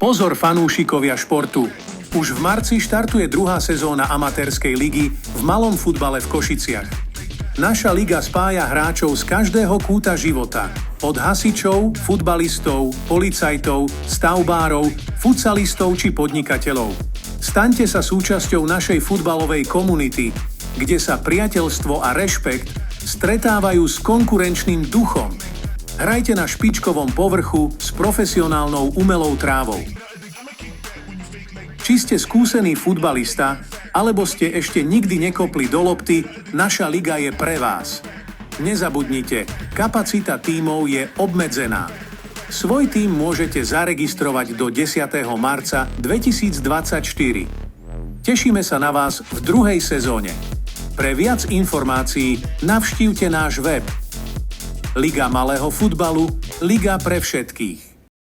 Pozor fanúšikovia športu! Už v marci štartuje druhá sezóna amatérskej ligy v malom futbale v Košiciach. Naša liga spája hráčov z každého kúta života. Od hasičov, futbalistov, policajtov, stavbárov, futsalistov či podnikateľov. Staňte sa súčasťou našej futbalovej komunity, kde sa priateľstvo a rešpekt stretávajú s konkurenčným duchom. Hrajte na špičkovom povrchu s profesionálnou umelou trávou. Či ste skúsený futbalista, alebo ste ešte nikdy nekopli do lopty, naša liga je pre vás. Nezabudnite, kapacita tímov je obmedzená. Svoj tím môžete zaregistrovať do 10. marca 2024. Tešíme sa na vás v druhej sezóne. Pre viac informácií navštívte náš web Liga malého futbalu, liga pre všetkých.